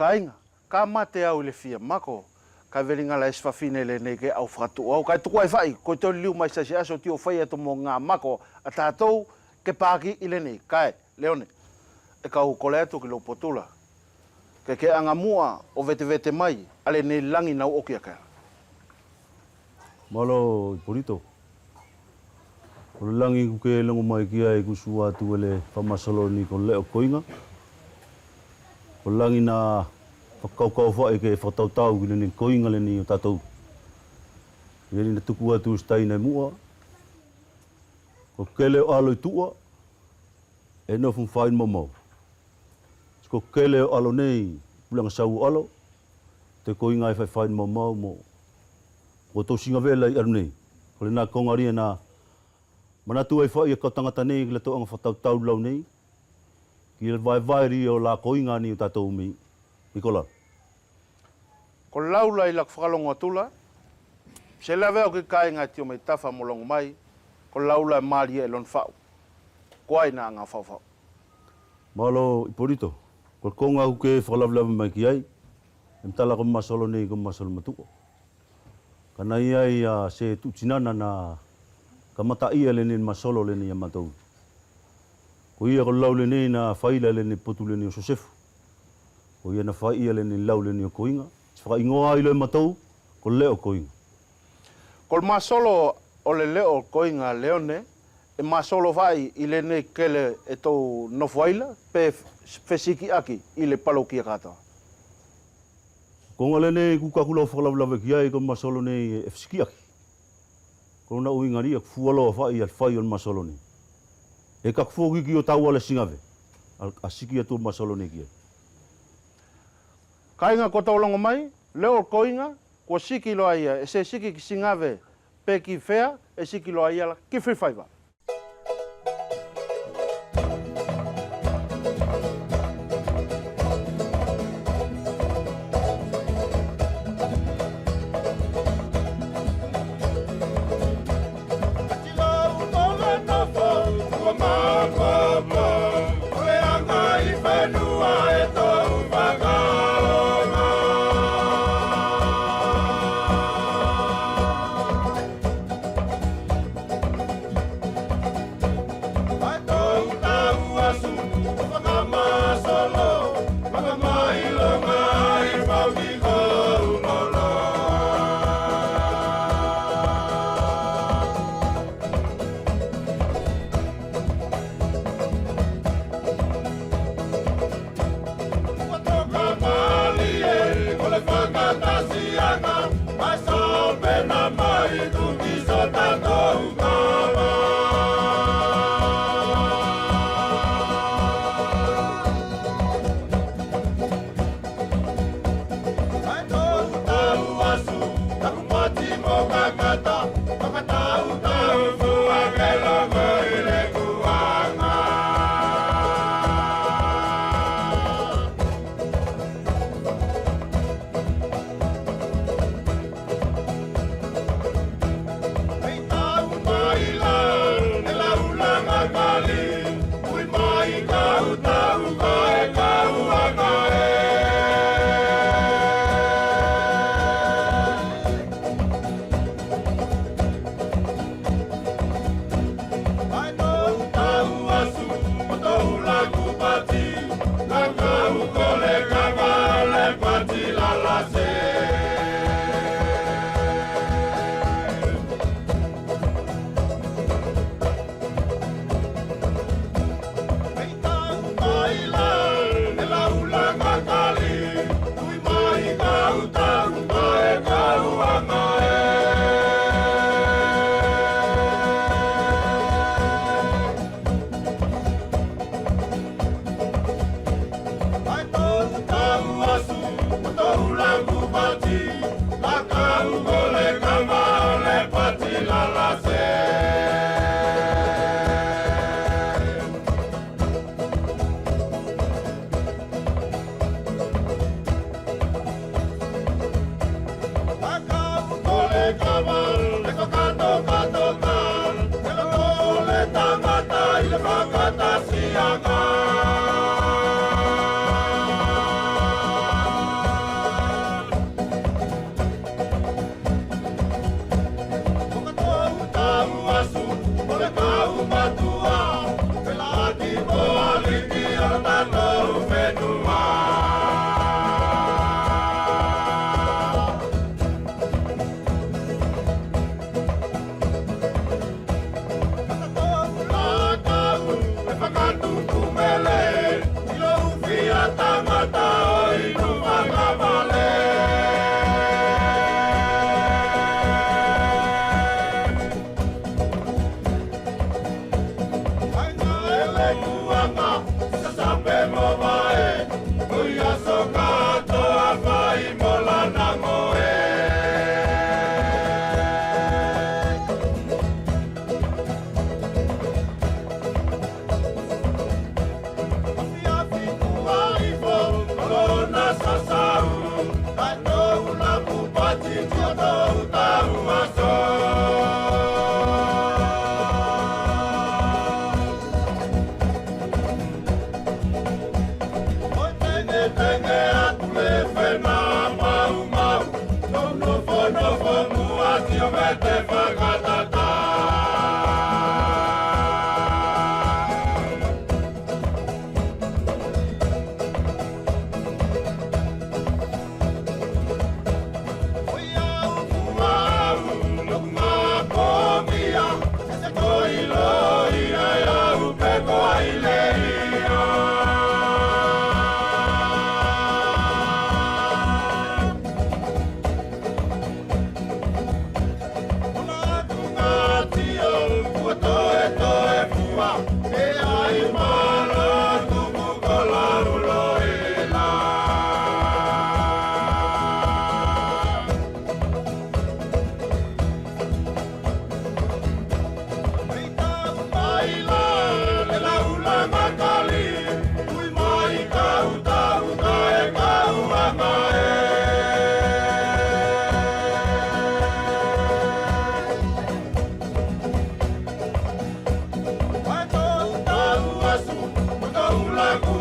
kainga ka mate au le fia mako ka velinga la esfafine le ne ke au fratu au ka tu ai fai ko to liu mai sa aso ti o fai to mo nga mako atatou ke paki ile ne kai leone e ka u koleto ke lo potula ke anga mua o vete mai ale ne langi na o kia ka malo polito o langi ku ke longo mai kia e ku sua tu ele famasolo ni ko le o koinga o langi na pakau fa ke fatau ki le koinga le ni o tatou ele na tuku atu stai na mua ko kele alo tua e no fun fain momo ko kele alo nei pulang sau alo te koinga e fain momo mo ko to singa vela i arnei ko le na kongaria na mana tu ai fai ko tangata nei le to ang fatau lau nei ki vai ri o la koinga ni tatou mi ikola ko laula i lak whakalongo tula se lawe o ke kainga tio me tafa molongo mai ko laula mari e lon fau ko ai na nga fau malo iporito ko konga ku ke whakalawlawa mai ki ai mtala ko masolo nei ko masolo matuko kana ia se tu tinana na kamata ia le ni masolo le ni amatou ko ia ko laule nei na faila le ni potule ni Joseph ko ia na faila le ni laule ni koinga fa ingoa ile matou ko leo koinga ko masolo o le leo koinga leone e masolo vai ile ne kele e to no faila pe fesiki aki ile palokia kata ko ngale ne ku ka kulo whakalawlawa ki ai ko masolo nei e fesiki aki ko na uingaria fualo fa ia fai on masolo ni e ka fogi ki o tau ala singave a siki atu masolo ni ki kainga ko taulongo mai leo koinga ko siki lo ia e se siki ki singave pe ki fea e siki lo ia ki free fiber maku